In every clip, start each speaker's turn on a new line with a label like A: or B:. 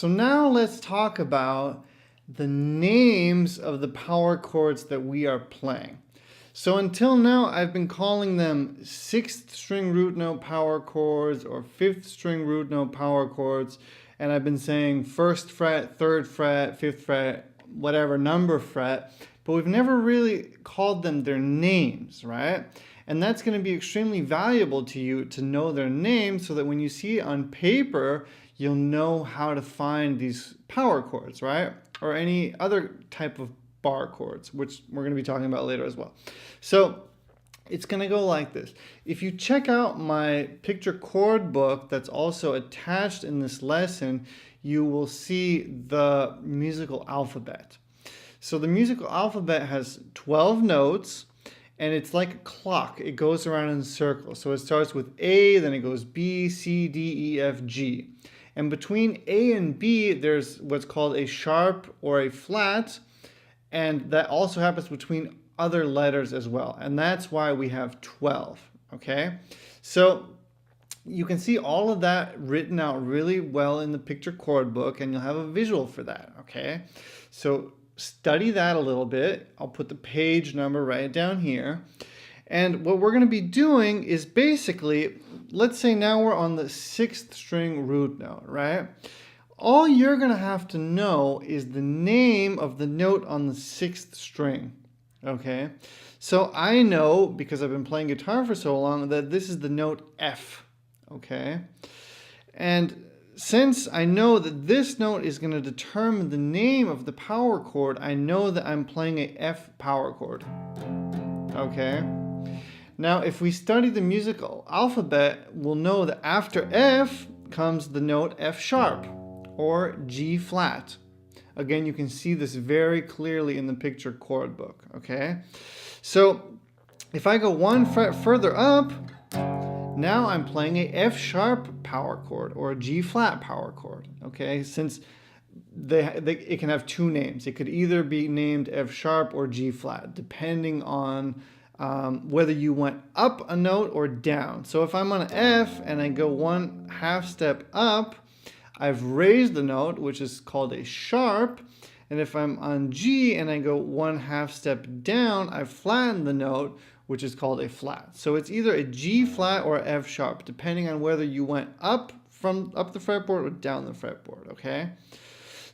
A: So now let's talk about the names of the power chords that we are playing. So until now, I've been calling them 6th string root note power chords or 5th string root note power chords. And I've been saying 1st fret, 3rd fret, 5th fret, whatever number fret. But we've never really called them their names, right? And that's going to be extremely valuable to you to know their names so that when you see it on paper, you'll know how to find these power chords, right? Or any other type of bar chords, which we're going to be talking about later as well. So it's going to go like this. If you check out my picture chord book that's also attached in this lesson, you will see the musical alphabet. So the musical alphabet has 12 notes, and it's like a clock. It goes around in circles. So it starts with A, then it goes B, C, D, E, F, G. And between A and B, there's what's called a sharp or a flat, and that also happens between other letters as well. And that's why we have 12, okay? So you can see all of that written out really well in the picture chord book, and you'll have a visual for that, okay? So study that a little bit. I'll put the page number right down here. And what we're going to be doing is basically, let's say now we're on the 6th string root note, right? All you're going to have to know is the name of the note on the 6th string, okay? So I know, because I've been playing guitar for so long, that this is the note F, okay? And since I know that this note is going to determine the name of the power chord, I know that I'm playing a F power chord, okay? Now, if we study the musical alphabet, we'll know that after F comes the note F sharp or G flat. Again, you can see this very clearly in the picture chord book, okay? So if I go one fret further up, now I'm playing a F sharp power chord or a G flat power chord, okay? Since it can have two names. It could either be named F sharp or G flat, depending on whether you went up a note or down. So if I'm on an F and I go one half step up, I've raised the note, which is called a sharp. And if I'm on G and I go one half step down, I've flattened the note, which is called a flat. So it's either a G flat or F sharp, depending on whether you went up the fretboard or down the fretboard, okay?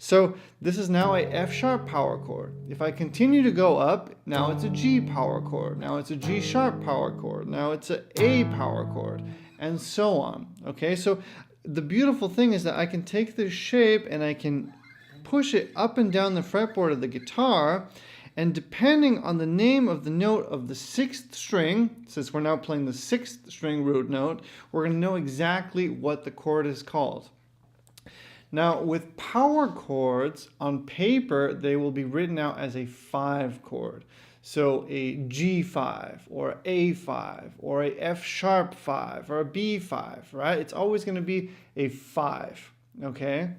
A: So this is now a F sharp power chord. If I continue to go up, now it's a G power chord. Now it's a G sharp power chord. Now it's an A power chord, and so on. Okay, so the beautiful thing is that I can take this shape and I can push it up and down the fretboard of the guitar, and depending on the name of the note of the 6th string, since we're now playing the 6th string root note, we're going to know exactly what the chord is called. Now, with power chords, on paper, they will be written out as a 5 chord. So a G5 or A5 or a F sharp 5 or a B5, right? It's always going to be a 5, okay?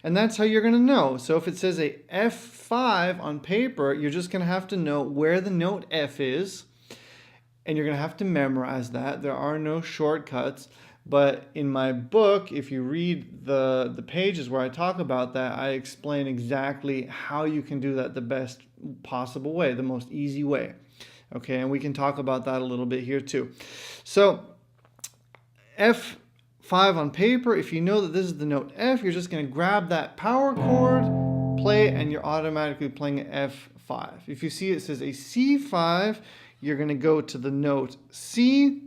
A: And that's how you're going to know. So if it says a F5 on paper, you're just going to have to know where the note F is, and you're going to have to memorize that. There are no shortcuts. But in my book, if you read the pages where I talk about that, I explain exactly how you can do that the best possible way, the most easy way. Okay, and we can talk about that a little bit here too. So F5 on paper, if you know that this is the note F, you're just going to grab that power chord, play it, and you're automatically playing an F5. If you see it says a C5, you're going to go to the note C,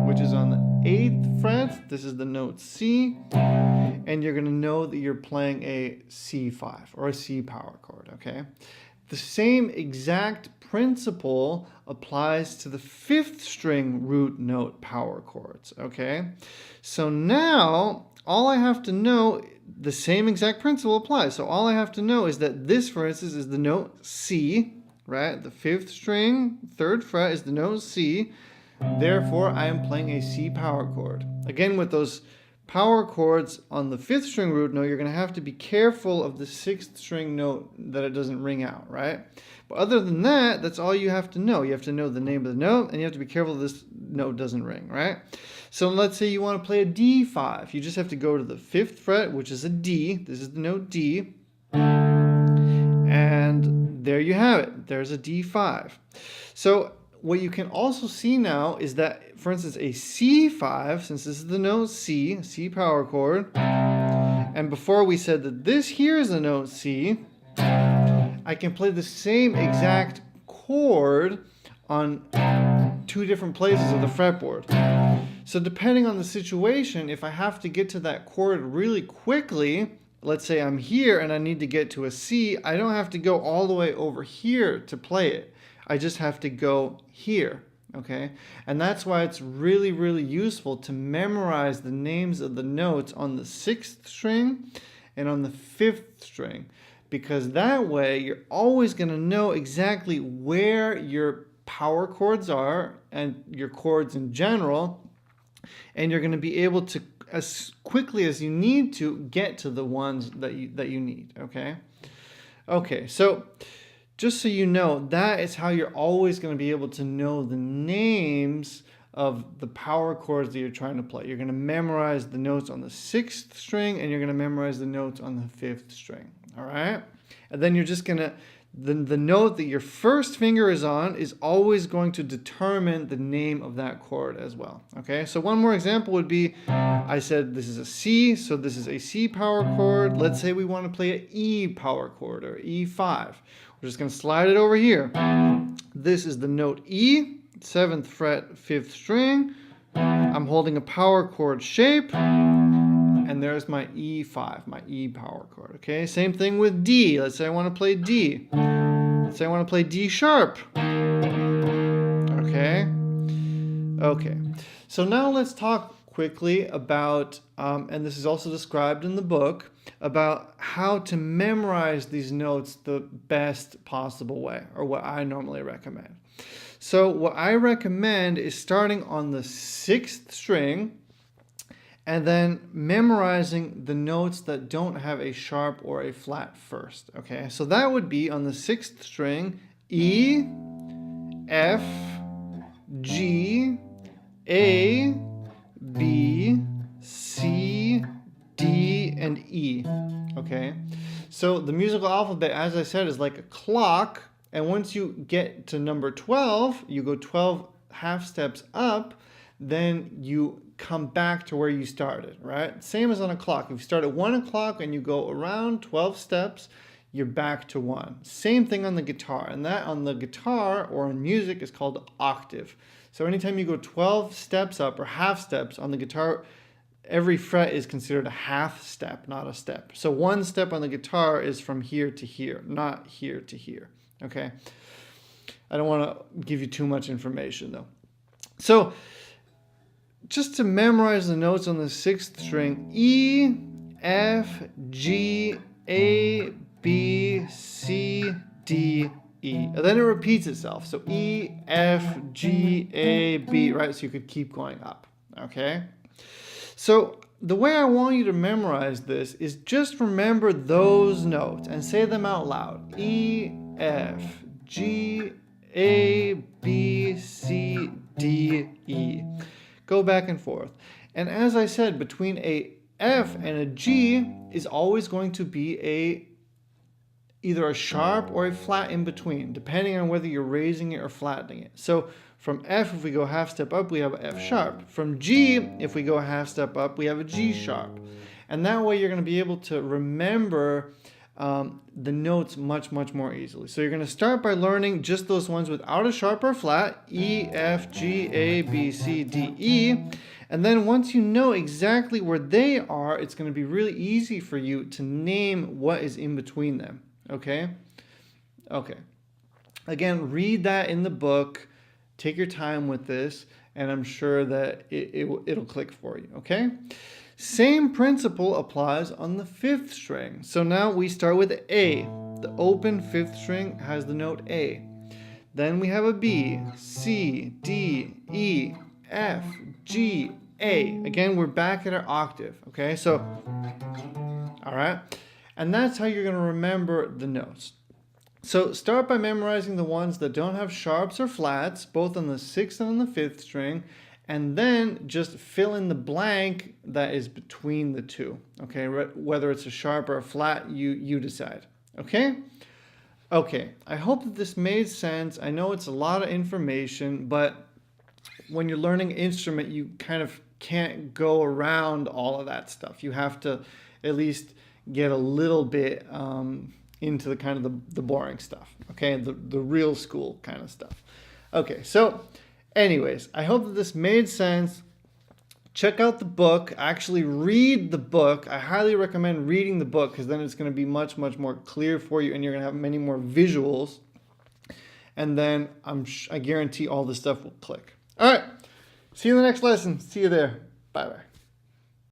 A: which is on the 8th fret. This is the note C, and you're going to know that you're playing a C5 or a C power chord, okay? The same exact principle applies to the 5th string root note power chords, okay? So now, all I have to know, the same exact principle applies. So all I have to know is that this, for instance, is the note C, right? The 5th string, 3rd fret is the note C. Therefore, I am playing a C power chord. Again, with those power chords on the 5th string root note, you're going to have to be careful of the 6th string note that it doesn't ring out, right? But other than that, that's all you have to know. You have to know the name of the note, and you have to be careful this note doesn't ring, right? So let's say you want to play a D5. You just have to go to the 5th fret, which is a D. This is the note D. And there you have it. There's a D5. So what you can also see now is that, for instance, a C5, since this is the note C, C power chord, and before we said that this here is the note C, I can play the same exact chord on 2 different places of the fretboard. So depending on the situation, if I have to get to that chord really quickly, let's say I'm here and I need to get to a C, I don't have to go all the way over here to play it. I just have to go here, okay? And that's why it's really, really useful to memorize the names of the notes on the 6th string and on the 5th string, because that way you're always going to know exactly where your power chords are and your chords in general, and you're going to be able to, as quickly as you need to, get to the ones that you need, okay? Okay, so just so you know, that is how you're always going to be able to know the names of the power chords that you're trying to play. You're going to memorize the notes on the 6th string, and you're going to memorize the notes on the 5th string, all right? And then you're just going to, the note that your first finger is on is always going to determine the name of that chord as well, okay? So one more example would be, I said this is a C, so this is a C power chord. Let's say we want to play an E power chord, or E5. We're just going to slide it over here. This is the note E, 7th fret, 5th string. I'm holding a power chord shape, and there's my E5, my E power chord, okay? Same thing with D. Let's say I want to play D. Let's say I want to play D sharp. Okay? Okay. So now let's talk quickly about, and this is also described in the book, about how to memorize these notes the best possible way, or what I normally recommend. So what I recommend is starting on the 6th string and then memorizing the notes that don't have a sharp or a flat first, okay? So that would be on the 6th string, E, F, G, A, B, C, D, and E, okay? So the musical alphabet, as I said, is like a clock, and once you get to number 12, you go 12 half steps up, then you come back to where you started, right? Same as on a clock. If you start at 1 o'clock and you go around 12 steps, you're back to 1. Same thing on the guitar, and that on the guitar or in music is called octave. So anytime you go 12 steps up or half steps on the guitar, every fret is considered a half step, not a step. So 1 step on the guitar is from here to here, not here to here, okay? I don't want to give you too much information though. So just to memorize the notes on the 6th string, E, F, G, A, B, C, D, E. And then it repeats itself. So E, F, G, A, B, right? So you could keep going up, okay? So the way I want you to memorize this is just remember those notes and say them out loud. E, F, G, A, B, C, D, E. Go back and forth. And as I said, between a F and a G is always going to be either a sharp or a flat in between, depending on whether you're raising it or flattening it. So from F, if we go half step up, we have an F sharp. From G, if we go a half step up, we have a G sharp. And that way you're going to be able to remember the notes much more easily. So you're going to start by learning just those ones without a sharp or flat, E, F, G, A, B, C, D, E. And then once you know exactly where they are, it's going to be really easy for you to name what is in between them. Okay? Okay. Again, read that in the book. Take your time with this, and I'm sure that it'll click for you. Okay? Same principle applies on the 5th string. So now we start with A. The open 5th string has the note A. Then we have a B, C, D, E, F, G, A. Again, we're back at our octave, okay? So, all right? And that's how you're going to remember the notes. So start by memorizing the ones that don't have sharps or flats, both on the 6th and on the 5th string, and then just fill in the blank that is between the two, okay? Whether it's a sharp or a flat, you decide, okay? Okay, I hope that this made sense. I know it's a lot of information, but when you're learning an instrument, you kind of can't go around all of that stuff. You have to at least get a little bit into the kind of the boring stuff, okay? The real school kind of stuff. Okay, so anyways, I hope that this made sense. Check out the book. Actually read the book. I highly recommend reading the book because then it's going to be much, much more clear for you and you're going to have many more visuals. And then I guarantee all this stuff will click. All right. See you in the next lesson. See you there. Bye-bye.